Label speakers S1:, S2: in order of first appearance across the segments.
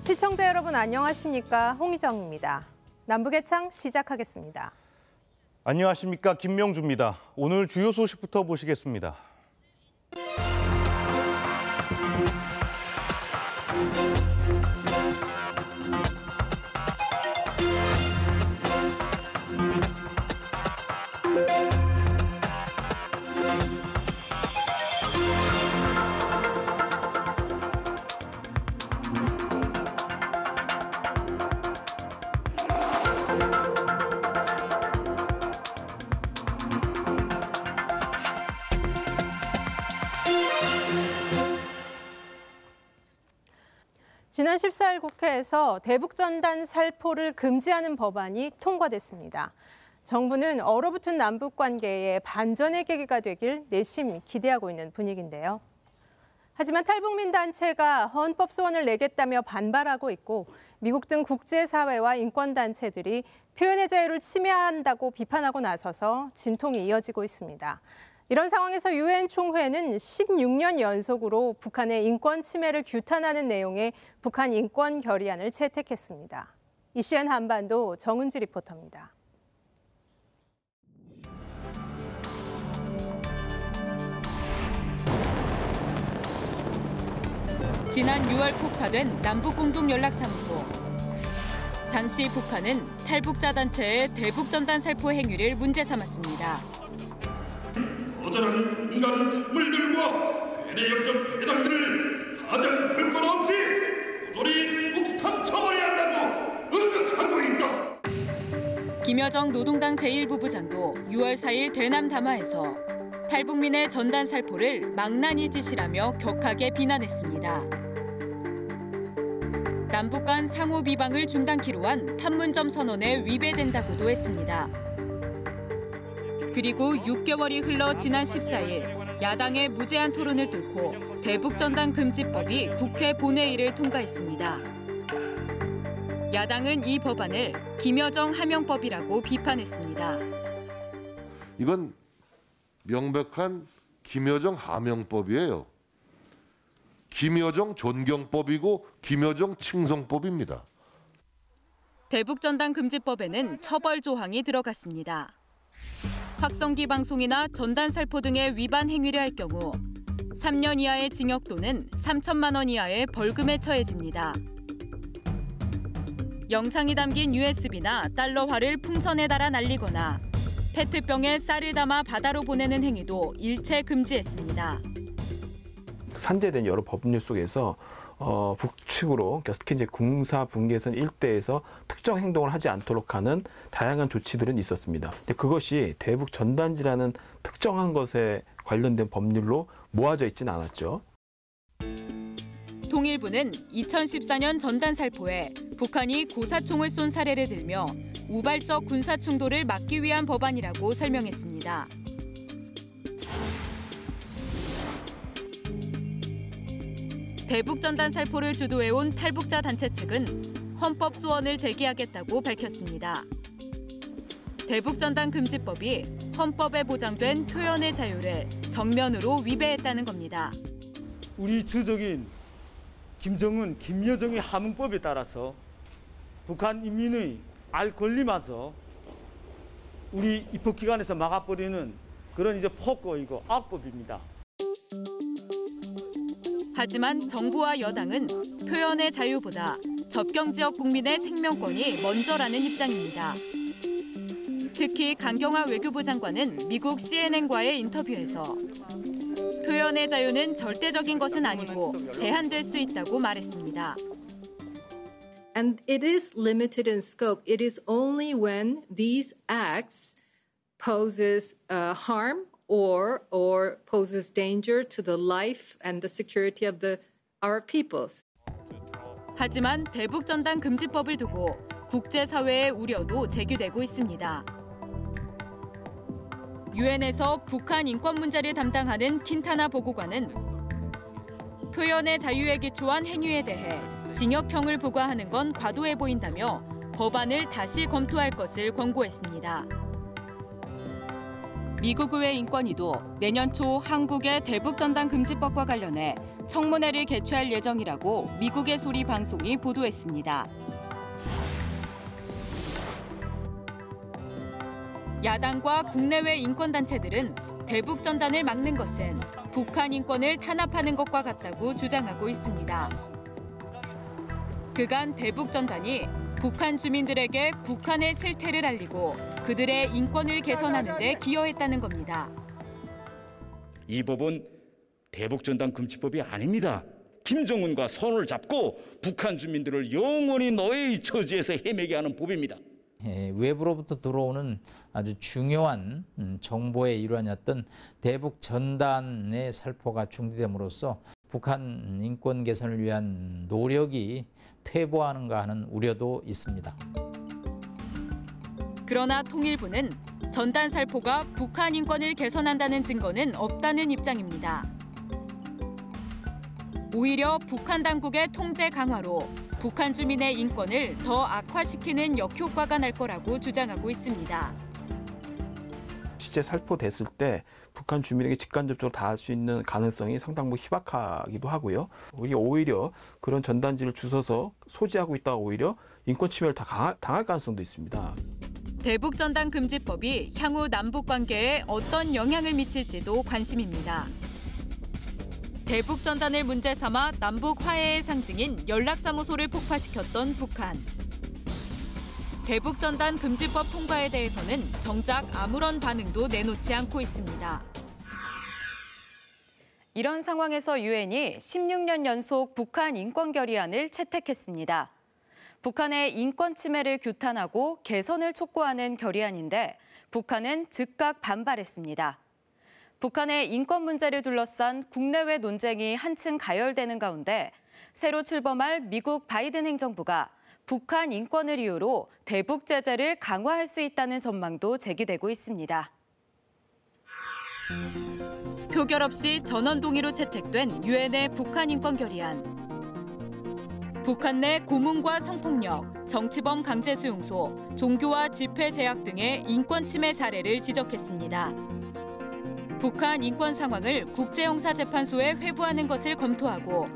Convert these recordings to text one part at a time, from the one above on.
S1: 시청자 여러분 안녕하십니까? 홍희정입니다. 남북의창 시작하겠습니다.
S2: 안녕하십니까? 김명주입니다. 오늘 주요 소식부터 보시겠습니다.
S1: 지난 14일 국회에서 대북전단 살포를 금지하는 법안이 통과됐습니다. 정부는 얼어붙은 남북관계에 반전의 계기가 되길 내심 기대하고 있는 분위기인데요. 하지만 탈북민 단체가 헌법 소원을 내겠다며 반발하고 있고 미국 등 국제사회와 인권단체들이 표현의 자유를 침해한다고 비판하고 나서서 진통이 이어지고 있습니다. 이런 상황에서 유엔 총회는 16년 연속으로 북한의 인권 침해를 규탄하는 내용의 북한 인권 결의안을 채택했습니다. 이슈엔 한반도 정은지 리포터입니다.
S3: 지난 6월 폭파된 남북공동연락사무소. 당시 북한은 탈북자 단체의 대북전단 살포 행위를 문제 삼았습니다.
S4: 거절한 인간 식물들과 괴뢰 역적 배당들을 사정 볼 것 없이 모조리 죽탕 쳐버려야 한다고 응격하고 있다.
S3: 김여정 노동당 제1부부장도 6월 4일 대남 담화에서 탈북민의 전단 살포를 망나니 짓이라며 격하게 비난했습니다. 남북 간 상호 비방을 중단키로 한 판문점 선언에 위배된다고도 했습니다. 그리고 6개월이 흘러 지난 14일 야당의 무제한 토론을 뚫고 대북전단 금지법이 국회 본회의를 통과했습니다. 야당은 이 법안을 김여정 하명법이라고 비판했습니다.
S5: 이건 명백한 김여정 하명법이에요. 김여정 존경법이고 김여정 칭송법입니다.
S3: 대북전단 금지법에는 처벌 조항이 들어갔습니다. 확성기 방송이나 전단 살포 등의 위반 행위를 할 경우 3년 이하의 징역 또는 3천만 원 이하의 벌금에 처해집니다. 영상이 담긴 USB나 달러화를 풍선에 달아 날리거나 페트병에 쌀을 담아 바다로 보내는 행위도 일체 금지했습니다.
S6: 산재된 여러 법률 속에서 북측으로 특히 이제 군사 분계선 일대에서 특정 행동을 하지 않도록 하는 다양한 조치들은 있었습니다. 근데 그것이 대북 전단지라는 특정한 것에 관련된 법률로 모아져 있지는 않았죠.
S3: 통일부는 2014년 전단 살포에 북한이 고사총을 쏜 사례를 들며 우발적 군사 충돌을 막기 위한 법안이라고 설명했습니다. 대북전단 살포를 주도해온 탈북자 단체 측은 헌법 소원을 제기하겠다고 밝혔습니다. 대북전단 금지법이 헌법에 보장된 표현의 자유를 정면으로 위배했다는 겁니다.
S7: 우리 주적인 김정은, 김여정의 하명법에 따라서 북한 인민의 알 권리마저 우리 입법기관에서 막아버리는 그런 이제 폭거이고 악법입니다.
S3: 하지만 정부와 여당은 표현의 자유보다 접경 지역 국민의 생명권이 먼저라는 입장입니다. 특히 강경화 외교부 장관은 미국 CNN과의 인터뷰에서 표현의 자유는 절대적인 것은 아니고 제한될 수 있다고 말했습니다.
S8: And it is limited in scope. It is only when these acts poses harm or poses danger to the life and the security of our peoples.
S3: 하지만 대북전단 금지법을 두고 국제사회의 우려도 제기되고 있습니다. 유엔에서 북한 인권 문제를 담당하는 킨타나 보고관은 표현의 자유에 기초한 행위에 대해 징역형을 부과하는 건 과도해 보인다며 법안을 다시 검토할 것을 권고했습니다. 미국 의회 인권위도 내년 초 한국의 대북전단 금지법과 관련해 청문회를 개최할 예정이라고 미국의 소리 방송이 보도했습니다. 야당과 국내외 인권단체들은 대북전단을 막는 것은 북한 인권을 탄압하는 것과 같다고 주장하고 있습니다. 그간 대북전단이 북한 주민들에게 북한의 실태를 알리고 그들의 인권을 개선하는 데 기여했다는 겁니다.
S9: 이 법은 대북전단 금지법이 아닙니다. 김정은과 손을 잡고 북한 주민들을 영원히 노예의 처지에서 헤매게 하는 법입니다.
S10: 외부로부터 들어오는 아주 중요한 정보의 일환이었던 대북 전단의 살포가 중지됨으로써 북한 인권 개선을 위한 노력이 퇴보하는가 하는 우려도 있습니다.
S3: 그러나 통일부는 전단 살포가 북한 인권을 개선한다는 증거는 없다는 입장입니다. 오히려 북한 당국의 통제 강화로 북한 주민의 인권을 더 악화시키는 역효과가 날 거라고 주장하고 있습니다.
S6: 실제 살포됐을 때 북한 주민에게 직간접적으로 닿을 수 있는 가능성이 상당히 희박하기도 하고요. 오히려 그런 전단지를 주워서 소지하고 있다가 오히려 인권 침해를 당할 가능성도 있습니다.
S3: 대북전단 금지법이 향후 남북 관계에 어떤 영향을 미칠지도 관심입니다. 대북전단을 문제 삼아 남북 화해의 상징인 연락사무소를 폭파시켰던 북한. 대북전단 금지법 통과에 대해서는 정작 아무런 반응도 내놓지 않고 있습니다. 이런 상황에서 유엔이 16년 연속 북한 인권 결의안을 채택했습니다. 북한의 인권 침해를 규탄하고 개선을 촉구하는 결의안인데 북한은 즉각 반발했습니다. 북한의 인권 문제를 둘러싼 국내외 논쟁이 한층 가열되는 가운데 새로 출범할 미국 바이든 행정부가 북한 인권을 이유로 대북 제재를 강화할 수 있다는 전망도 제기되고 있습니다. 표결 없이 전원 동의로 채택된 유엔의 북한 인권 결의안. 북한 내 고문과 성폭력, 정치범 강제 수용소, 종교와 집회 제약 등의 인권 침해 사례를 지적했습니다. 북한 인권 상황을 국제형사재판소에 회부하는 것을 검토하고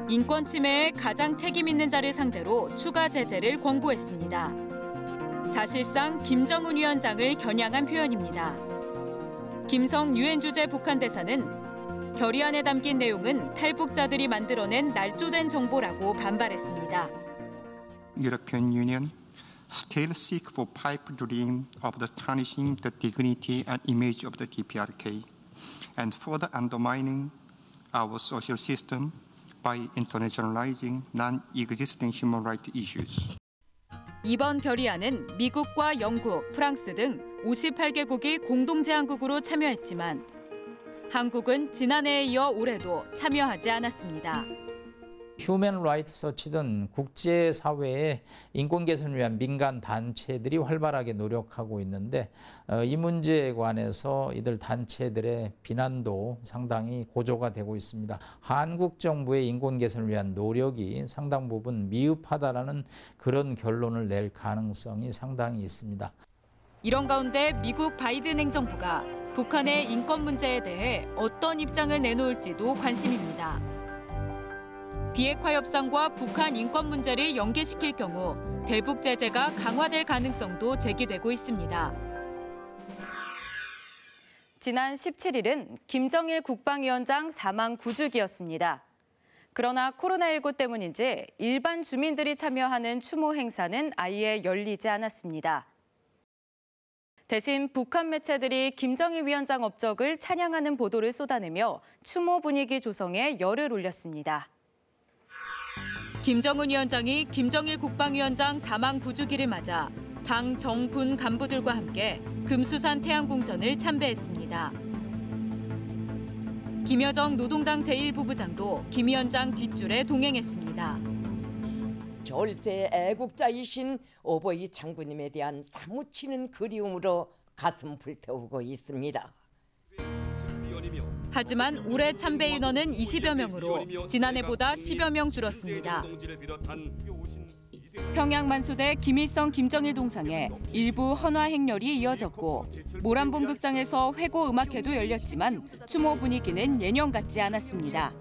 S3: 인권 침해에 가장 책임 있는 자를 상대로 추가 제재를 권고했습니다. 사실상 김정은 위원장을 겨냥한 표현입니다. 김성 유엔 주재 북한 대사는 결의안에 담긴 내용은 탈북자들이 만들어낸 날조된 정보라고 반발했습니다.
S11: European Union still seek for pipe dream of the tarnishing the dignity and image of the DPRK and further undermining our social system by internationalizing non-existing human rights issues.
S3: 이번 결의안은 미국과 영국, 프랑스 등 58개국이 공동 제안국으로 참여했지만 한국은 지난해에 이어 올해도 참여하지 않았습니다.
S10: 휴먼 라이트 서치 등 국제사회의 인권 개선을 위한 민간 단체들이 활발하게 노력하고 있는데 이 문제에 관해서 이들 단체들의 비난도 상당히 고조가 되고 있습니다. 한국 정부의 인권 개선을 위한 노력이 상당 부분 미흡하다라는 그런 결론을 낼 가능성이 상당히 있습니다.
S3: 이런 가운데 미국 바이든 행정부가 북한의 인권 문제에 대해 어떤 입장을 내놓을지도 관심입니다. 비핵화 협상과 북한 인권 문제를 연계시킬 경우 대북 제재가 강화될 가능성도 제기되고 있습니다. 지난 17일은 김정일 국방위원장 사망 9주기였습니다. 그러나 코로나19 때문인지 일반 주민들이 참여하는 추모 행사는 아예 열리지 않았습니다. 대신 북한 매체들이 김정일 위원장 업적을 찬양하는 보도를 쏟아내며 추모 분위기 조성에 열을 올렸습니다. 김정은 위원장이 김정일 국방위원장 사망 9주기를 맞아 당 정군 간부들과 함께 금수산 태양궁전을 참배했습니다. 김여정 노동당 제1부부장도 김 위원장 뒷줄에 동행했습니다.
S12: 절세 애국자이신 오보이 장군님에 대한 사무치는 그리움으로 가슴 불태우고 있습니다.
S3: 하지만 올해 참배 인원은 20여 명으로 지난해보다 10여 명 줄었습니다. 평양 만수대 김일성 김정일 동상에 일부 헌화 행렬이 이어졌고 모란봉 극장에서 회고 음악회도 열렸지만 추모 분위기는 예년 같지 않았습니다.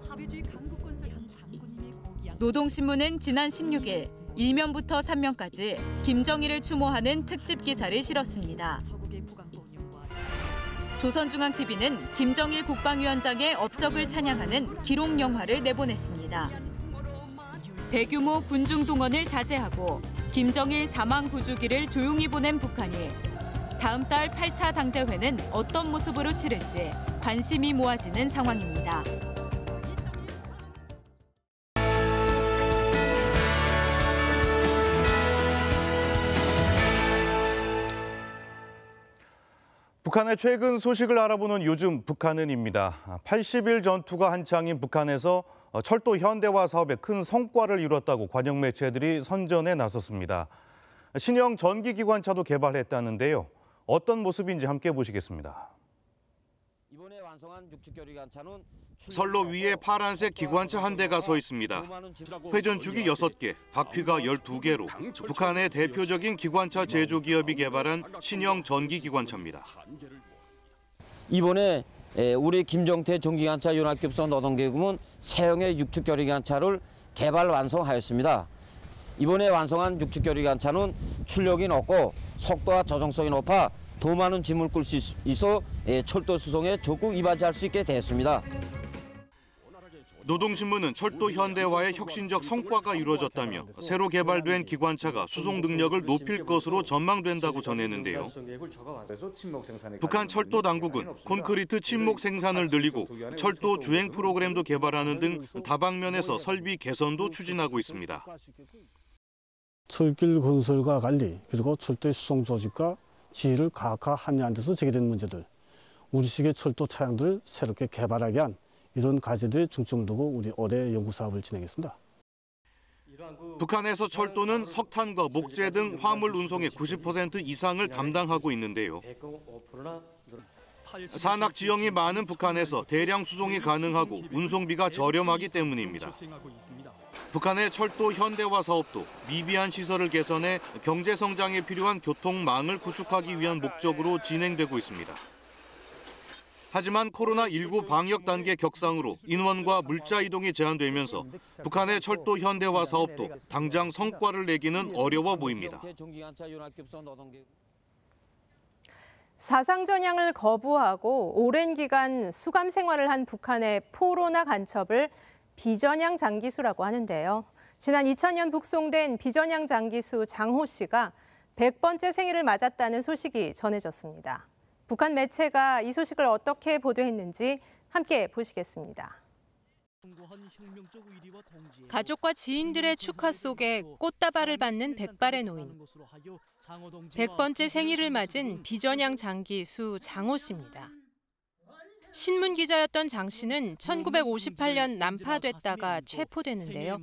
S3: 노동신문은 지난 16일 1면부터 3면까지 김정일을 추모하는 특집 기사를 실었습니다. 조선중앙TV는 김정일 국방위원장의 업적을 찬양하는 기록 영화를 내보냈습니다. 대규모 군중 동원을 자제하고 김정일 사망 구주기를 조용히 보낸 북한이 다음 달 8차 당대회는 어떤 모습으로 치를지 관심이 모아지는 상황입니다.
S2: 북한의 최근 소식을 알아보는 요즘 북한은입니다. 80일 전투가 한창인 북한에서 철도 현대화 사업에 큰 성과를 이뤘다고 관영 매체들이 선전에 나섰습니다. 신형 전기기관차도 개발했다는데요. 어떤 모습인지 함께 보시겠습니다.
S13: 이번에 완성한 6축 기관차는
S2: 선로 위에 파란색 기관차 한 대가 서 있습니다. 회전축이 6개, 바퀴가 12개로 북한의 대표적인 기관차 제조 기업이 개발한 신형 전기기관차입니다.
S13: 이번에 우리 김정태 전기기관차 연합기업소 노동계급은 새형의 6축 기관차를 개발 완성하였습니다. 이번에 완성한 6축 기관차는 출력이 높고 속도와 저정성이 높아 더 많은 짐을 끌 수 있어 철도 수송에 적극 이바지할 수 있게 됐습니다.
S2: 노동신문은 철도 현대화의 혁신적 성과가 이루어졌다며 새로 개발된 기관차가 수송 능력을 높일 것으로 전망된다고 전했는데요. 북한 철도 당국은 콘크리트 침목 생산을 늘리고 철도 주행 프로그램도 개발하는 등 다방면에서 설비 개선도 추진하고 있습니다.
S14: 철길 건설과 관리, 그리고 철도의 수송 조직과 지휘를 가학화 합리화한 데서 제기된 문제들, 우리식의 철도 차량들을 새롭게 개발하게 한 이런 과제들에 중점을 두고 우리 올해 연구 사업을 진행했습니다.
S2: 북한에서 철도는 석탄과 목재 등 화물 운송의 90% 이상을 담당하고 있는데요. 산악 지형이 많은 북한에서 대량 수송이 가능하고 운송비가 저렴하기 때문입니다. 북한의 철도 현대화 사업도 미비한 시설을 개선해 경제 성장에 필요한 교통망을 구축하기 위한 목적으로 진행되고 있습니다. 하지만 코로나19 방역 단계 격상으로 인원과 물자 이동이 제한되면서 북한의 철도 현대화 사업도 당장 성과를 내기는 어려워 보입니다.
S1: 사상전향을 거부하고 오랜 기간 수감 생활을 한 북한의 포로나 간첩을 비전향 장기수라고 하는데요. 지난 2000년 북송된 비전향 장기수 장호 씨가 100번째 생일을 맞았다는 소식이 전해졌습니다. 북한 매체가 이 소식을 어떻게 보도했는지 함께 보시겠습니다.
S15: 가족과 지인들의 축하 속에 꽃다발을 받는 백발의 노인. 100번째 생일을 맞은 비전향 장기수 장호 씨입니다. 신문 기자였던 장 씨는 1958년 난파됐다가 체포되는데요.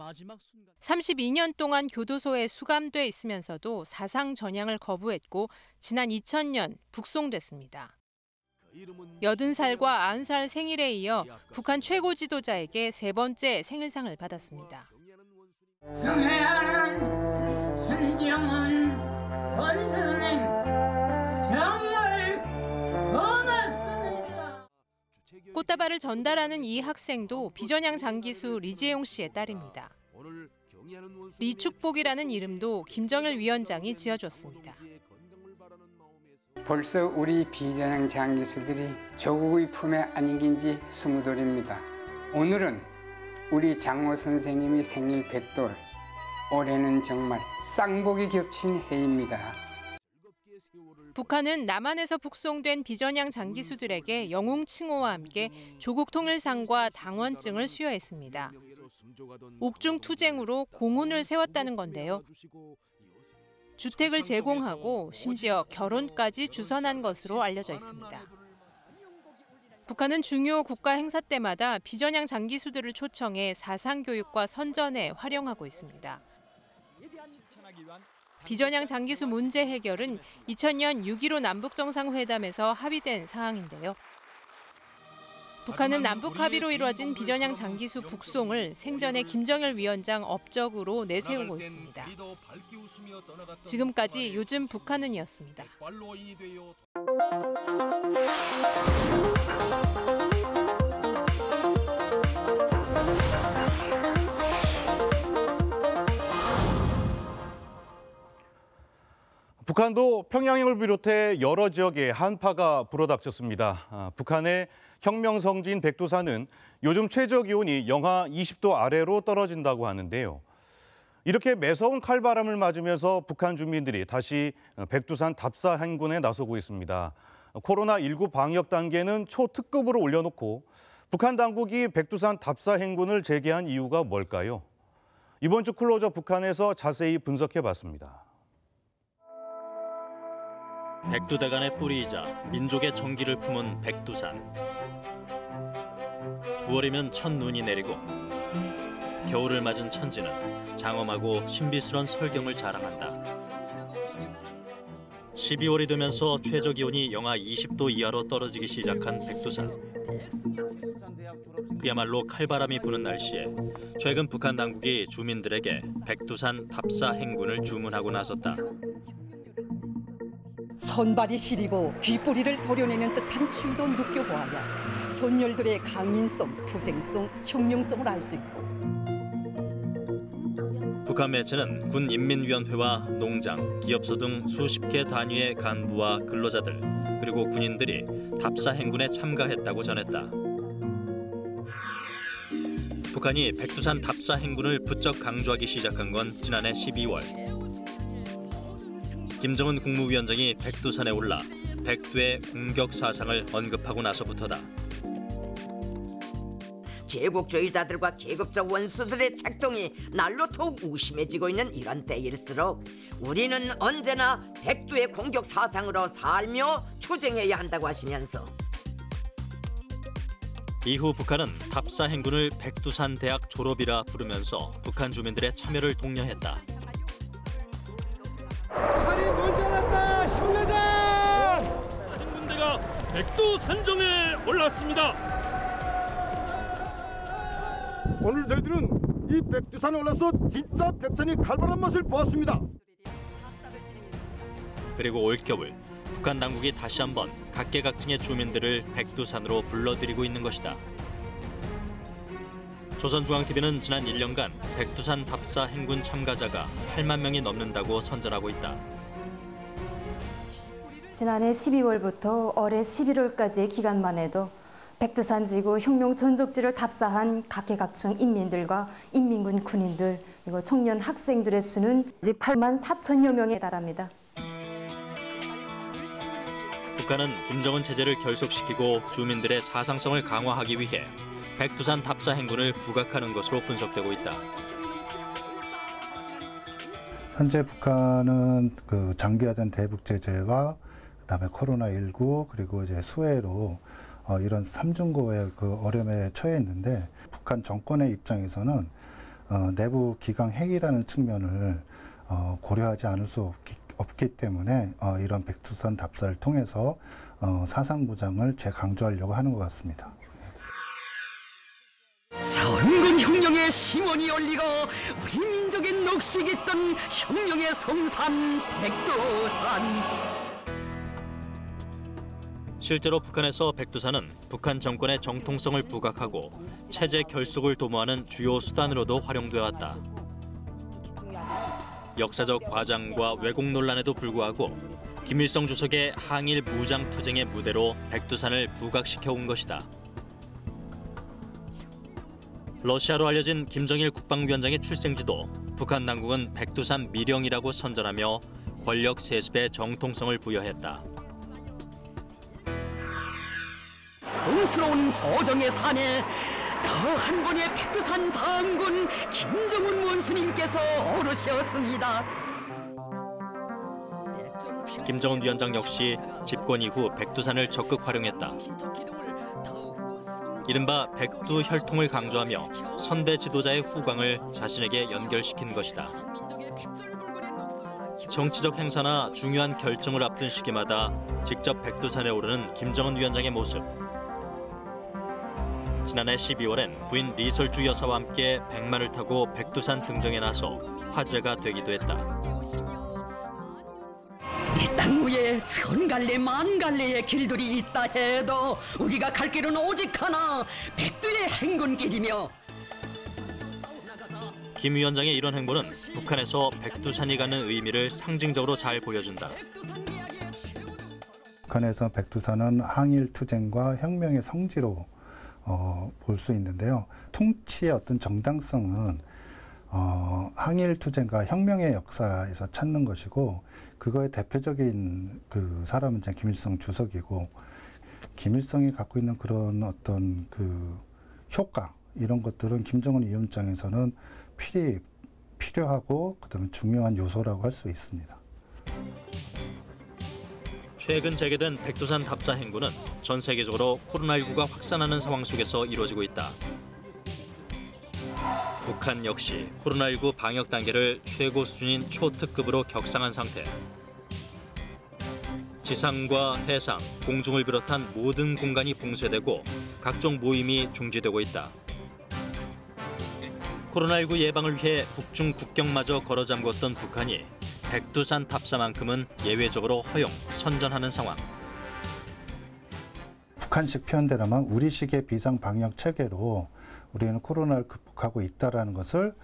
S15: 32년 동안 교도소에 수감돼 있으면서도 사상 전향을 거부했고 지난 2000년 북송됐습니다. 80살과 90살 생일에 이어 북한 최고 지도자에게 3번째 생일상을 받았습니다.
S16: 경애하는 손정은 원수님 정말 고맙습니다.
S15: 꽃다발을 전달하는 이 학생도 비전향 장기수 리재용 씨의 딸입니다. 리축복이라는 이름도 김정일 위원장이 지어줬습니다.
S17: 벌써 우리 비전향 장기수들이 조국의 품에 안긴 지 20돌입니다. 오늘은 우리 장호 선생님이 생일 100돌, 올해는 정말 쌍복이 겹친 해입니다.
S15: 북한은 남한에서 북송된 비전향 장기수들에게 영웅 칭호와 함께 조국 통일상과 당원증을 수여했습니다. 옥중 투쟁으로 공훈을 세웠다는 건데요. 주택을 제공하고 심지어 결혼까지 주선한 것으로 알려져 있습니다. 북한은 중요 국가 행사 때마다 비전향 장기수들을 초청해 사상교육과 선전에 활용하고 있습니다. 비전향 장기수 문제 해결은 2000년 6.15 남북정상회담에서 합의된 사항인데요. 북한은 남북 합의로 이루어진 비전향 장기수 북송을 생전에 김정일 위원장 업적으로 내세우고 있습니다. 지금까지 요즘 북한은이었습니다.
S18: 북한도 평양을 비롯해 여러 지역에 한파가 불어닥쳤습니다. 북한의 혁명성지인 백두산은 요즘 최저 기온이 영하 20도 아래로 떨어진다고 하는데요. 이렇게 매서운 칼바람을 맞으면서 북한 주민들이 다시 백두산 답사 행군에 나서고 있습니다. 코로나19 방역 단계는 초특급으로 올려놓고 북한 당국이 백두산 답사 행군을 재개한 이유가 뭘까요? 이번 주 클로저 북한에서 자세히 분석해봤습니다.
S19: 백두대간의 뿌리이자 민족의 정기를 품은 백두산. 9월이면 첫눈이 내리고 겨울을 맞은 천지는 장엄하고 신비스런 설경을 자랑한다. 12월이 되면서 최저 기온이 영하 20도 이하로 떨어지기 시작한 백두산. 그야말로 칼바람이 부는 날씨에 최근 북한 당국이 주민들에게 백두산 답사 행군을 주문하고 나섰다.
S20: 손발이 시리고 귓뿌리를 도려내는 듯한 추위도 느껴보아야 손열들의 강인성, 투쟁성, 혁명성을 알 수 있고.
S19: 북한 매체는 군인민위원회와 농장, 기업소 등 수십 개 단위의 간부와 근로자들 그리고 군인들이 답사 행군에 참가했다고 전했다. 북한이 백두산 답사 행군을 부쩍 강조하기 시작한 건 지난해 12월. 김정은 국무위원장이 백두산에 올라 백두의 공격 사상을 언급하고 나서부터다.
S12: 제국주의자들과 계급적 원수들의 작동이 날로 더욱 우심해지고 있는 이런 때일수록 우리는 언제나 백두의 공격 사상으로 살며 투쟁해야 한다고 하시면서
S19: 이후 북한은 답사 행군을 백두산 대학 졸업이라 부르면서 북한 주민들의 참여를 독려했다.
S4: 칼이 몰려났다 10년 전! 사진군대가 백두산정에 올랐습니다. 오늘 저희들은 이 백두산에 올라서 진짜 백천이 칼바람 맛을 보았습니다.
S19: 그리고 올겨울 북한 당국이 다시 한번 각계각층의 주민들을 백두산으로 불러들이고 있는 것이다. 조선중앙TV는 지난 1년간 백두산 답사 행군 참가자가 8만 명이 넘는다고 선전하고 있다.
S21: 지난해 12월부터 올해 11월까지의 기간만 해도 백두산 지구 혁명 전적지를 답사한 각계각층 인민들과 인민군 군인들 그리고 청년 학생들의 수는 8만 4천여 명에 달합니다.
S19: 북한은 김정은 체제를 결속시키고 주민들의 사상성을 강화하기 위해 백두산 답사 행군을 부각하는 것으로 분석되고 있다.
S22: 현재 북한은 그 장기화된 대북 제재와 그다음에 코로나19 그리고 이제 수해로 이런 삼중고의 그 어려움에 처해 있는데 북한 정권의 입장에서는 내부 기강 핵이라는 측면을 고려하지 않을 수 없기 때문에 이런 백두산 답사를 통해서 사상 무장을 재강조하려고 하는 것 같습니다.
S20: 선군혁명의 심원이 열리고 우리 민족의 녹식이 있던 혁명의 성산 백두산.
S19: 실제로 북한에서 백두산은 북한 정권의 정통성을 부각하고 체제 결속을 도모하는 주요 수단으로도 활용되어 왔다. 역사적 과장과 왜곡 논란에도 불구하고 김일성 주석의 항일 무장 투쟁의 무대로 백두산을 부각시켜온 것이다. 러시아로 알려진 김정일 국방위원장의 출생지도 북한 당국은 백두산 미령이라고 선전하며 권력 세습의 정통성을 부여했다.
S20: 성스러운 조정의 산에 더 한 분의 백두산 상군 김정은 원수님께서 오르셨습니다.
S19: 김정은 위원장 역시 집권 이후 백두산을 적극 활용했다. 이른바 백두 혈통을 강조하며 선대 지도자의 후광을 자신에게 연결시킨 것이다. 정치적 행사나 중요한 결정을 앞둔 시기마다 직접 백두산에 오르는 김정은 위원장의 모습. 지난해 12월엔 부인 리설주 여사와 함께 백마를 타고 백두산 등정에 나서 화제가 되기도 했다.
S20: 이 땅 위에 천갈래 만갈래의 길들이 있다 해도 우리가 갈 길은 오직 하나 백두의 행군길이며
S19: 김 위원장의 이런 행보는 북한에서 백두산이 가는 의미를 상징적으로 잘 보여준다.
S22: 북한에서 백두산은 항일 투쟁과 혁명의 성지로 볼 수 있는데요. 통치의 어떤 정당성은 항일 투쟁과 혁명의 역사에서 찾는 것이고, 그거의 대표적인 그 사람은 이제 김일성 주석이고, 김일성이 갖고 있는 그런 어떤 그 효과, 이런 것들은 김정은 위원장에서는 필요하고 그다음에 중요한 요소라고 할 수 있습니다.
S19: 최근 재개된 백두산 답사 행군은 전 세계적으로 코로나19가 확산하는 상황 속에서 이루어지고 있다. 북한 역시 코로나19 방역 단계를 최고 수준인 초특급으로 격상한 상태. 지상과 해상, 공중을 비롯한 모든 공간이 봉쇄되고 각종 모임이 중지되고 있다. 코로나19 예방을 위해 북중 국경마저 걸어 잠궜던 북한이 백두산 답사만큼은 예외적으로 허용, 선전하는 상황.
S22: 북한식 표현대로만 우리식의 비상 방역 체계로 우리는 코로나를 극복하고 있다라는 것을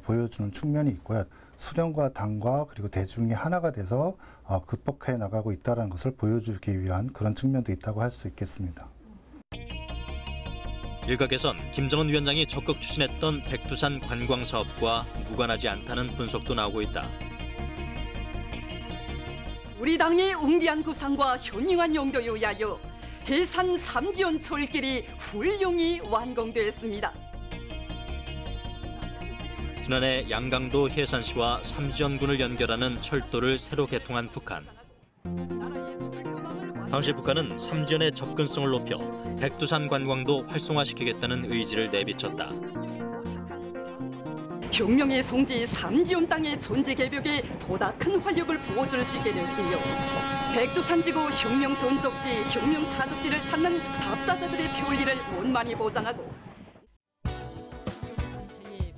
S22: 보여주는 측면이 있고요. 수령과 당과 그리고 대중이 하나가 돼서 극복해 나가고 있다는 것을 보여주기 위한 그런 측면도 있다고 할 수 있겠습니다.
S19: 일각에선 김정은 위원장이 적극 추진했던 백두산 관광 사업과 무관하지 않다는 분석도 나오고 있다.
S20: 우리 당의 웅비한 구상과 현명한 용도에 의하여 해산 삼지연 철길이 훌륭히 완공되었습니다.
S19: 지난해 양강도 해산시와 삼지연군을 연결하는 철도를 새로 개통한 북한. 당시 북한은 삼지연의 접근성을 높여 백두산 관광도 활성화시키겠다는 의지를 내비쳤다.
S20: 혁명의 성지 삼지연 땅의 존재 개벽에 보다 큰 활력을 부어줄 수 있게 되었으며, 백두산지구 혁명 전적지, 혁명 사적지를 찾는 답사자들의 표리를 원만히 보장하고,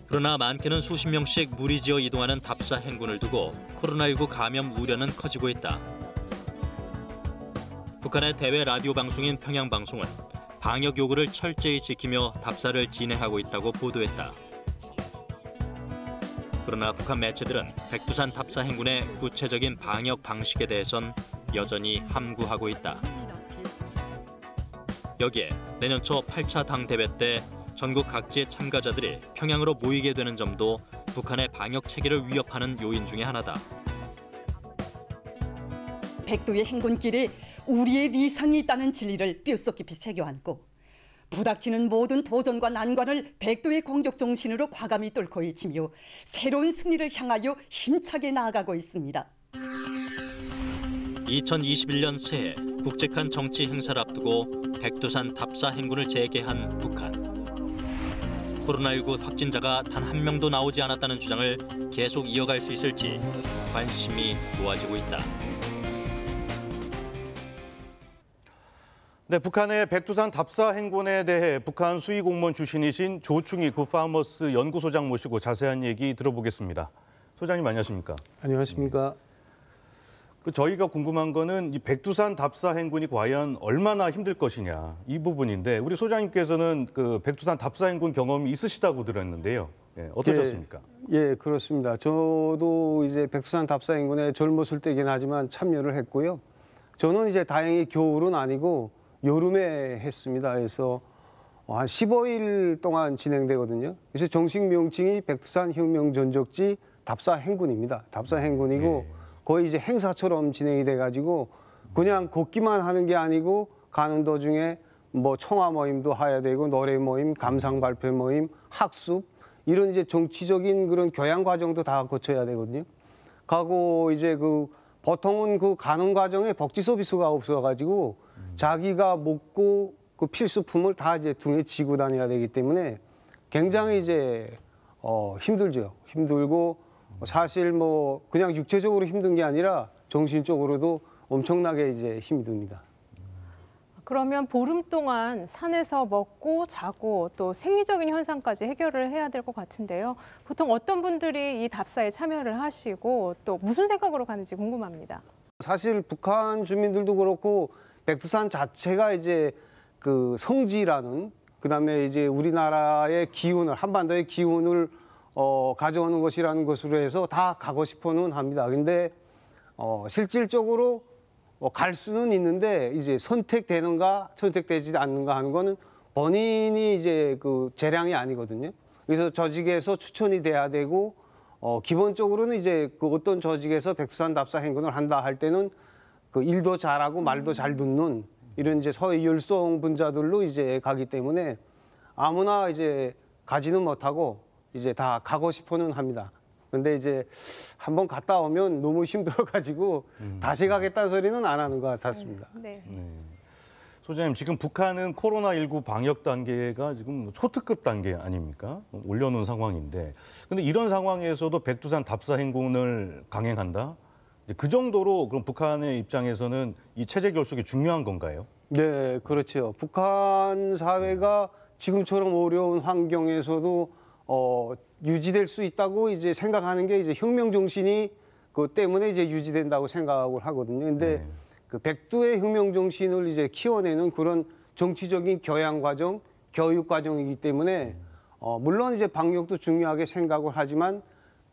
S19: 그러나 많게는 수십 명씩 무리지어 이동하는 답사 행군을 두고 코로나19 감염 우려는 커지고 있다. 북한의 대외 라디오 방송인 평양방송은 방역 요구를 철저히 지키며 답사를 진행하고 있다고 보도했다. 그러나 북한 매체들은 백두산 답사 행군의 구체적인 방역 방식에 대해선 여전히 함구하고 있다. 여기에 내년 초 8차 당대회 때 전국 각지의 참가자들이 평양으로 모이게 되는 점도 북한의 방역 체계를 위협하는 요인 중에 하나다.
S20: 백두의 행군길에 우리의 리상이 있다는 진리를 뼛속 깊이 새겨안고, 부닥치는 모든 도전과 난관을 백두의 공격 정신으로 과감히 뚫고 헤치며 새로운 승리를 향하여 힘차게 나아가고 있습니다.
S19: 2021년 새해 국제간 정치 행사를 앞두고 백두산 답사 행군을 재개한 북한. 코로나19 확진자가 단 한 명도 나오지 않았다는 주장을 계속 이어갈 수 있을지 관심이 모아지고 있다.
S18: 네, 북한의 백두산 답사 행군에 대해 북한 수의 공무원 출신이신 조충희 굿파머스 연구소장 모시고 자세한 얘기 들어보겠습니다. 소장님 안녕하십니까?
S5: 안녕하십니까?
S18: 저희가 궁금한 거는 이 백두산 답사 행군이 과연 얼마나 힘들 것이냐 이 부분인데, 우리 소장님께서는 그 백두산 답사 행군 경험이 있으시다고 들었는데요. 어떠셨습니까?
S5: 예, 그렇습니다. 저도 이제 백두산 답사 행군에 젊었을 때긴 하지만 참여를 했고요. 저는 이제 다행히 겨울은 아니고 여름에 했습니다. 그래서 한 15일 동안 진행되거든요. 그래서 정식 명칭이 백두산 혁명 전적지 답사 행군입니다. 답사 행군이고 거의 이제 행사처럼 진행이 돼가지고 그냥 걷기만 하는 게 아니고 가는 도중에 뭐 청화 모임도 해야 되고 노래 모임, 감상 발표 모임, 학습 이런 이제 정치적인 그런 교양 과정도 다 거쳐야 되거든요. 가고 이제 그 보통은 그 가는 과정에 복지 서비스가 없어가지고 자기가 먹고 그 필수품을 다 이제 등에 지고 다녀야 되기 때문에 굉장히 이제 힘들죠. 힘들고 사실 뭐 그냥 육체적으로 힘든 게 아니라 정신적으로도 엄청나게 이제 힘이 듭니다.
S1: 그러면 보름 동안 산에서 먹고 자고 또 생리적인 현상까지 해결을 해야 될 것 같은데요. 보통 어떤 분들이 이 답사에 참여를 하시고 또 무슨 생각으로 가는지 궁금합니다.
S5: 사실 북한 주민들도 그렇고 백두산 자체가 이제 그 성지라는, 그다음에 이제 우리나라의 기운을, 한반도의 기운을 가져오는 것이라는 것으로 해서 다 가고 싶어는 합니다. 근데 실질적으로 갈 수는 있는데 이제 선택되는가 선택되지 않는가 하는 거는 본인이 이제 그 재량이 아니거든요. 그래서 조직에서 추천이 돼야 되고 기본적으로는 이제 그 어떤 조직에서 백두산 답사 행군을 한다 할 때는 그 일도 잘하고 말도 잘 듣는 이런 이제 소위 열성 분자들로 이제 가기 때문에 아무나 이제 가지는 못하고 이제 다 가고 싶어는 합니다. 근데 이제 한번 갔다 오면 너무 힘들어가지고 다시 가겠다는 소리는 안 하는 것 같았습니다.
S1: 네.
S18: 소장님, 지금 북한은 코로나19 방역 단계가 지금 초특급 단계 아닙니까? 올려놓은 상황인데, 근데 이런 상황에서도 백두산 답사 행군을 강행한다? 그 정도로 그럼 북한의 입장에서는 이 체제 결속이 중요한 건가요?
S5: 네, 그렇죠. 북한 사회가 지금처럼 어려운 환경에서도 유지될 수 있다고 이제 생각하는 게 이제 혁명 정신이 그 때문에 이제 유지된다고 생각을 하거든요. 근데 그 백두의 혁명 정신을 이제 키워내는 그런 정치적인 교양 과정, 교육 과정이기 때문에 물론 이제 방역도 중요하게 생각을 하지만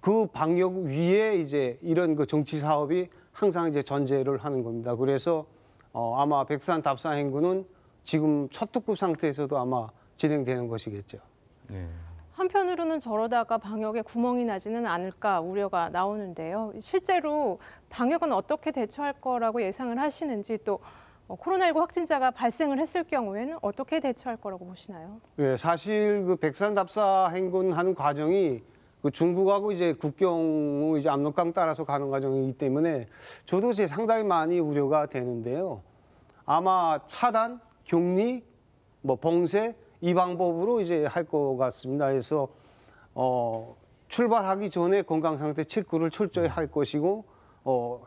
S5: 그 방역 위에 이제 이런 그 정치 사업이 항상 이제 전제를 하는 겁니다. 그래서 아마 백두산 답사 행군은 지금 초특급 상태에서도 아마 진행되는 것이겠죠.
S18: 네.
S1: 한편으로는 저러다가 방역에 구멍이 나지는 않을까 우려가 나오는데요. 실제로 방역은 어떻게 대처할 거라고 예상을 하시는지 또 코로나19 확진자가 발생을 했을 경우에는 어떻게 대처할 거라고 보시나요?
S5: 네, 사실 그 백두산 답사 행군하는 과정이 그 중국하고 이제 국경 이제 압록강 따라서 가는 과정이기 때문에 저도 이제 상당히 많이 우려가 되는데요. 아마 차단, 격리, 뭐 봉쇄 이 방법으로 이제 할 것 같습니다. 그래서 출발하기 전에 건강 상태 체크를 철저히 할 것이고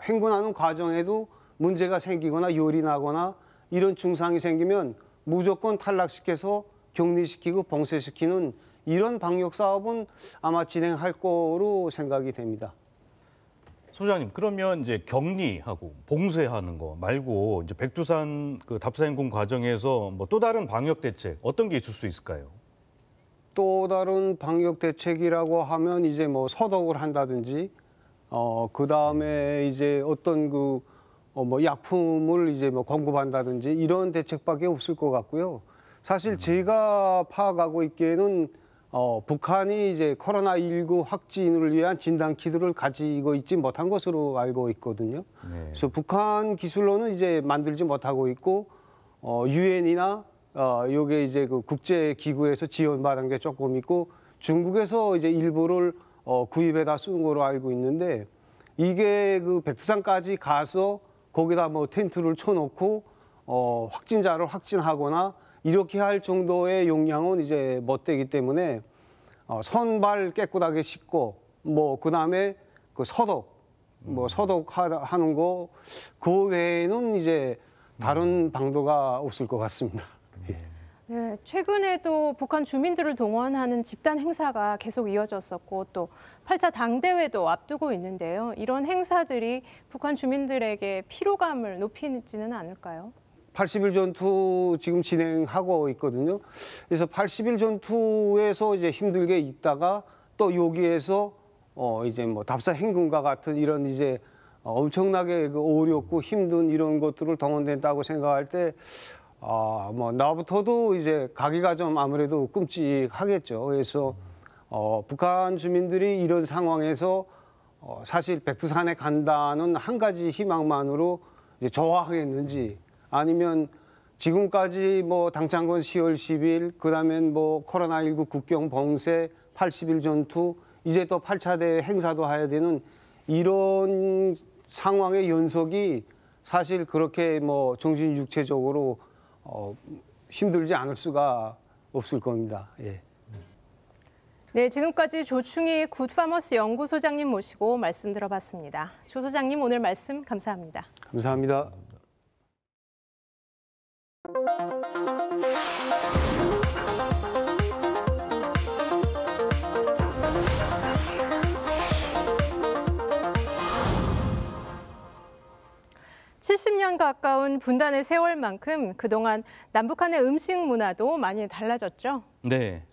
S5: 행군하는 과정에도 문제가 생기거나 열이 나거나 이런 증상이 생기면 무조건 탈락시켜서 격리시키고 봉쇄시키는 이런 방역 사업은 아마 진행할 거로 생각이 됩니다.
S18: 소장님, 그러면 이제 격리하고 봉쇄하는 거 말고 이제 백두산 그 답사 행군 과정에서 뭐 또 다른 방역 대책 어떤 게 있을 수 있을까요?
S5: 또 다른 방역 대책이라고 하면 이제 뭐 소독을 한다든지 그 다음에 이제 어떤 그 뭐 약품을 이제 뭐 공급한다든지 이런 대책밖에 없을 것 같고요. 사실 제가 파악하고 있기에는 북한이 이제 코로나19 확진을 위한 진단 키트를 가지고 있지 못한 것으로 알고 있거든요. 네. 그래서 북한 기술로는 이제 만들지 못하고 있고 유엔이나 요게 이제 그 국제 기구에서 지원받은 게 조금 있고 중국에서 이제 일부를 구입해다 쓰는 거로 알고 있는데 이게 그 백두산까지 가서 거기다 뭐 텐트를 쳐놓고 확진자를 확진하거나 이렇게 할 정도의 용량은 이제 못 되기 때문에 손발 깨끗하게 씻고 뭐 그다음에 그 소독 뭐 소독하는 거 그 외에는 이제 다른 방도가 없을 것 같습니다. 예.
S1: 네, 최근에도 북한 주민들을 동원하는 집단 행사가 계속 이어졌었고 또 8차 당대회도 앞두고 있는데요. 이런 행사들이 북한 주민들에게 피로감을 높이지는 않을까요?
S5: 80일 전투 지금 진행하고 있거든요. 그래서 80일 전투에서 이제 힘들게 있다가 또 여기에서 이제 뭐 답사 행군과 같은 이런 이제 엄청나게 그 어렵고 힘든 이런 것들을 동원된다고 생각할 때 뭐 나부터도 이제 가기가 좀 아무래도 끔찍하겠죠. 그래서 북한 주민들이 이런 상황에서 사실 백두산에 간다는 한 가지 희망만으로 이제 좋아하겠는지 아니면 지금까지 뭐 당창건 10월 10일 그다음엔 뭐 코로나19 국경 봉쇄 80일 전투 이제 또 8차 대회 행사도 해야 되는 이런 상황의 연속이 사실 그렇게 뭐 정신 육체적으로 힘들지 않을 수가 없을 겁니다. 예.
S1: 네, 지금까지 조충희 굿파머스 연구소장님 모시고 말씀 들어봤습니다. 조 소장님 오늘 말씀 감사합니다.
S5: 감사합니다.
S1: 70년 가까운 분단의 세월만큼 그동안 남북한의 음식 문화도 많이 달라졌죠.
S18: 네,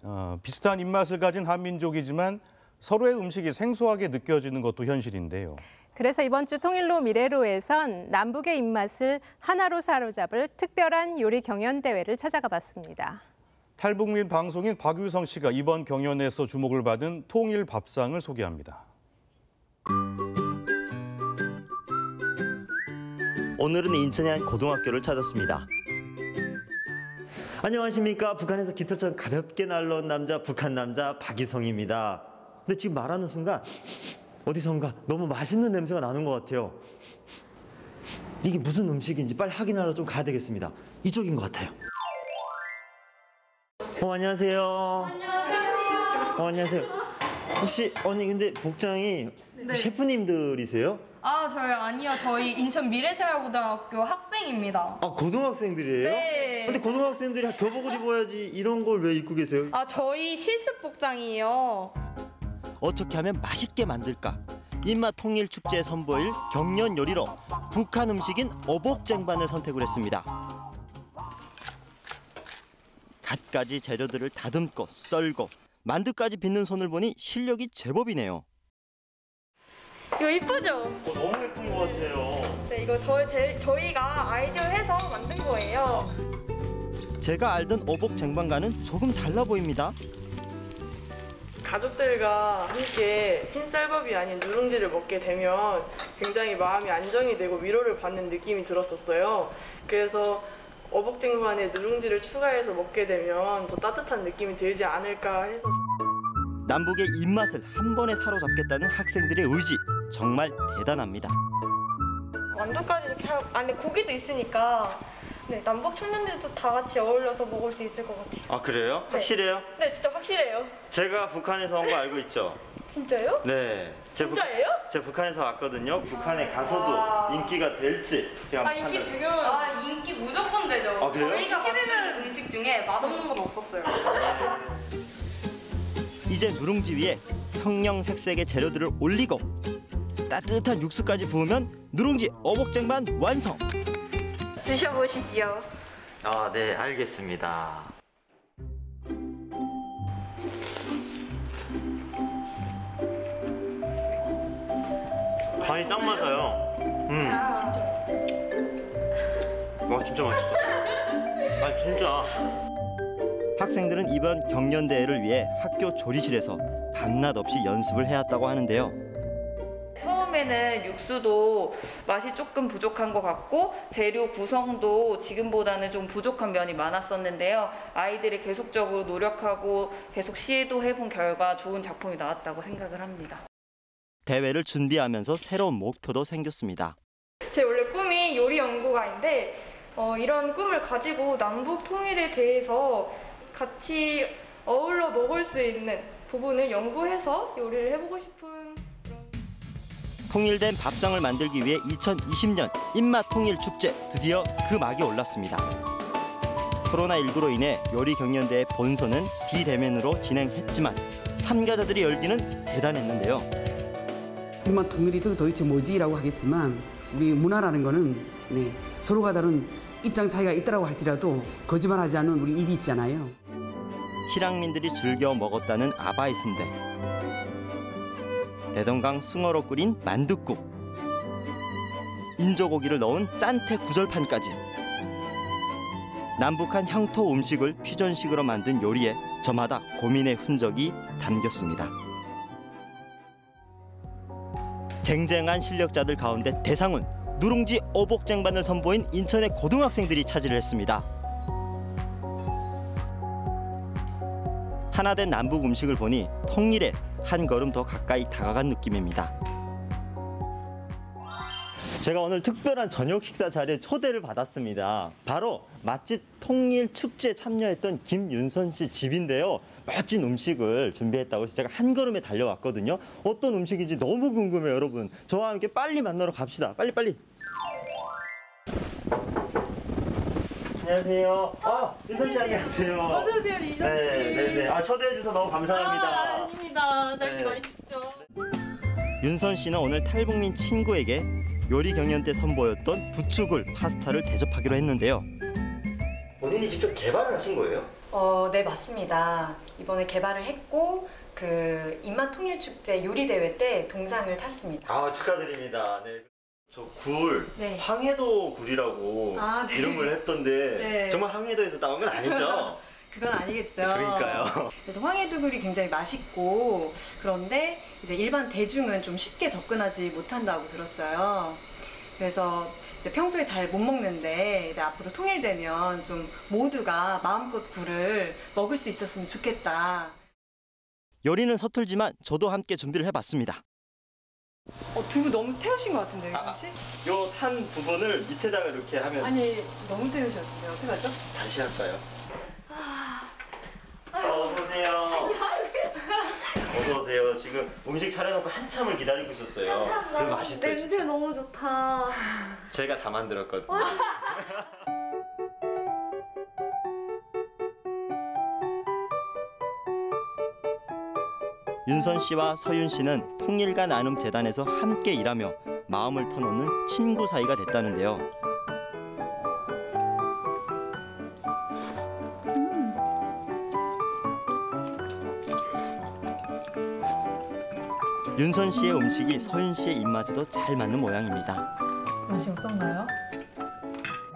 S18: 비슷한 입맛을 가진 한민족이지만 서로의 음식이 생소하게 느껴지는 것도 현실인데요.
S1: 그래서 이번 주 통일로 미래로에선 남북의 입맛을 하나로 사로잡을 특별한 요리 경연대회를 찾아가 봤습니다.
S18: 탈북민 방송인 박유성 씨가 이번 경연에서 주목을 받은 통일 밥상을 소개합니다.
S7: 오늘은 인천의 한 고등학교를 찾았습니다. 안녕하십니까. 북한에서 깃털처럼 가볍게 날라온 남자, 북한 남자 박유성입니다. 근데 지금 말하는 순간 어디선가 너무 맛있는 냄새가 나는 것 같아요. 이게 무슨 음식인지 빨리 확인하러 좀 가야 되겠습니다. 이쪽인 것 같아요. 안녕하세요. 안녕하세요. 안녕하세요. 혹시 언니 근데 복장이
S8: 네.
S7: 셰프님들이세요?
S8: 저희 아니요. 저희 인천 미래생활고등학교 학생입니다.
S7: 고등학생들이에요?
S8: 네.
S7: 근데 고등학생들이 교복을 입어야지 이런 걸 왜 입고 계세요?
S8: 저희 실습 복장이에요.
S7: 어떻게 하면 맛있게 만들까? 입맛 통일 축제에 선보일 경연 요리로 북한 음식인 어복쟁반을 선택을 했습니다. 갖가지 재료들을 다듬고 썰고 만두까지 빚는 손을 보니 실력이 제법이네요.
S8: 이거 이쁘죠?
S7: 너무 예쁜 것 같아요.
S8: 네, 이거 저희가 아이디어 해서 만든 거예요.
S7: 제가 알던 어복쟁반과는 조금 달라 보입니다.
S23: 가족들과 함께 흰쌀밥이 아닌 누룽지를 먹게 되면 굉장히 마음이 안정이 되고 위로를 받는 느낌이 들었었어요. 그래서 어복쟁반에 누룽지를 추가해서 먹게 되면 더 따뜻한 느낌이 들지 않을까 해서.
S7: 남북의 입맛을 한 번에 사로잡겠다는 학생들의 의지 정말 대단합니다.
S8: 만두까지 이렇게 안에 고기도 있으니까 네, 남북 청년들도 다 같이 어울려서 먹을 수 있을 것 같아요.
S7: 아 그래요?
S8: 네.
S7: 확실해요?
S8: 네, 진짜 확실해요.
S7: 제가 북한에서 온 거 알고 있죠?
S8: 진짜요?
S7: 네.
S8: 진짜예요?
S7: 제가 북한에서 왔거든요. 북한에 가서도 인기가 될지 제가 한번
S8: 인기 되면 인기 무조건 되죠.
S7: 아, 그래요?
S8: 저희가 만든 음식 중에 맛없는 건 없었어요.
S7: 이제 누룽지 위에 형형색색의 재료들을 올리고 따뜻한 육수까지 부으면 누룽지 어복쟁반 완성!
S8: 드셔보시지요.
S7: 아, 네, 알겠습니다. 간이 딱 맞아요. 와, 진짜 맛있어. 아, 진짜. 학생들은 이번 경연대회를 위해 학교 조리실에서 밤낮 없이 연습을 해왔다고 하는데요.
S8: 처음에는 육수도 맛이 조금 부족한 것 같고 재료 구성도 지금보다는 좀 부족한 면이 많았었는데요. 아이들이 계속적으로 노력하고 계속 시도해본 결과 좋은 작품이 나왔다고 생각을 합니다.
S7: 대회를 준비하면서 새로운 목표도 생겼습니다.
S8: 제 원래 꿈이 요리 연구가인데 이런 꿈을 가지고 남북 통일에 대해서 같이 어울러 먹을 수 있는 부분을 연구해서 요리를 해보고 싶은
S7: 통일된 밥상을 만들기 위해 2020년 입맛 통일 축제 드디어 그 막이 올랐습니다. 코로나19로 인해 요리 경연대회 본선은 비대면으로 진행했지만 참가자들의 열기는 대단했는데요.
S24: 입맛 통일이 도대체 뭐지라고 하겠지만 우리 문화라는 거는 서로가 다른 입장 차이가 있다고 할지라도 거짓말하지 않는 우리 입이 있잖아요.
S7: 실향민들이 즐겨 먹었다는 아바이 순대, 대동강 숭어로 끓인 만둣국, 인조고기를 넣은 짠태 구절판까지 남북한 향토 음식을 퓨전식으로 만든 요리에 저마다 고민의 흔적이 담겼습니다. 쟁쟁한 실력자들 가운데 대상은 누룽지 어복쟁반을 선보인 인천의 고등학생들이 차지를 했습니다. 하나된 남북 음식을 보니 통일에 한 걸음 더 가까이 다가간 느낌입니다. 제가 오늘 특별한 저녁 식사 자리에 초대를 받았습니다. 바로 맛집 통일 축제에 참여했던 김윤선 씨 집인데요. 멋진 음식을 준비했다고 해서 제가 한 걸음에 달려왔거든요. 어떤 음식인지 너무 궁금해요, 여러분. 저와 함께 빨리 만나러 갑시다. 빨리. 안녕하세요. 윤선 씨 안녕하세요.
S8: 어서 오세요, 윤선 씨.
S7: 네. 초대해 주셔서 너무 감사합니다.
S8: 아닙니다. 날씨 많이 춥죠.
S7: 윤선 씨는 오늘 탈북민 친구에게 요리 경연 때 선보였던 부추굴 파스타를 대접하기로 했는데요. 본인이 직접 개발을 하신 거예요?
S8: 네, 맞습니다. 이번에 개발을 했고
S6: 그 인만통일축제 요리대회 때 동상을 탔습니다.
S7: 아, 축하드립니다. 네. 저 굴,
S6: 네.
S7: 황해도 굴이라고
S6: 네.
S7: 이름을 했던데
S6: 네.
S7: 정말 황해도에서 나온 건 아니죠?
S6: 그건 아니겠죠.
S7: 그러니까요.
S6: 그래서 황해도굴이 굉장히 맛있고 그런데 이제 일반 대중은 좀 쉽게 접근하지 못한다고 들었어요. 그래서 이제 평소에 잘 못 먹는데 이제 앞으로 통일되면 좀 모두가 마음껏 굴을 먹을 수 있었으면 좋겠다.
S7: 요리는 서툴지만 저도 함께 준비를 해봤습니다.
S6: 두부 너무 태우신 것 같은데요, 이건 씨?
S7: 요 탄 부분을 밑에다가 이렇게 하면
S6: 아니, 너무 태우셨는데 어떻게 하죠?
S7: 다시 할까요? 어서 오세요. 어서 오세요. 지금 음식 차려놓고 한참을 기다리고 있었어요. 그럼 맛있어요.
S9: 냄새
S7: 진짜.
S9: 너무 좋다.
S7: 제가 다 만들었거든요. 윤선 씨와 서윤 씨는 통일과 나눔 재단에서 함께 일하며 마음을 터놓는 친구 사이가 됐다는데요. 윤선 씨의 음식이 서윤 씨의 입맛에도 잘 맞는 모양입니다.
S6: 맛이 어떤가요?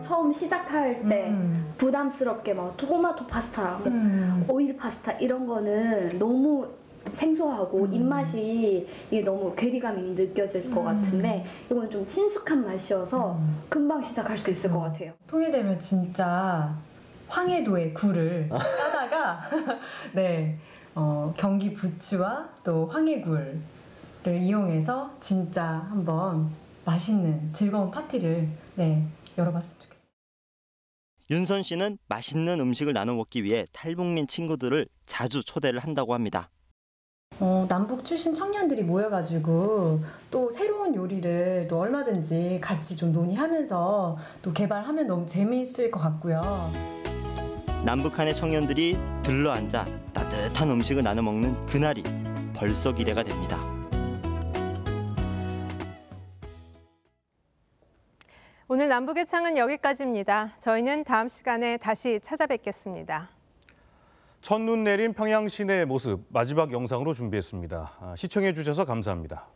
S9: 처음 시작할 때 부담스럽게 막 토마토 파스타랑 오일 파스타 이런 거는 너무 생소하고 입맛이 이게 너무 괴리감이 느껴질 것 같은데 이건 좀 친숙한 맛이어서 금방 시작할 수 있을 것 같아요.
S6: 통일되면 진짜 황해도의 굴을 따다가 네, 경기 부추와 또 황해굴을 이용해서 진짜 한번 맛있는 즐거운 파티를 열어봤으면 좋겠어요.
S7: 윤선 씨는 맛있는 음식을 나눠 먹기 위해 탈북민 친구들을 자주 초대를 한다고 합니다.
S6: 남북 출신 청년들이 모여가지고 또 새로운 요리를 또 얼마든지 같이 좀 논의하면서 또 개발하면 너무 재미있을 것 같고요.
S7: 남북한의 청년들이 들러앉아 따뜻한 음식을 나눠 먹는 그날이 벌써 기대가 됩니다.
S1: 오늘 남북의 창은 여기까지입니다. 저희는 다음 시간에 다시 찾아뵙겠습니다.
S18: 첫눈 내린 평양 시내의 모습 마지막 영상으로 준비했습니다. 시청해 주셔서 감사합니다.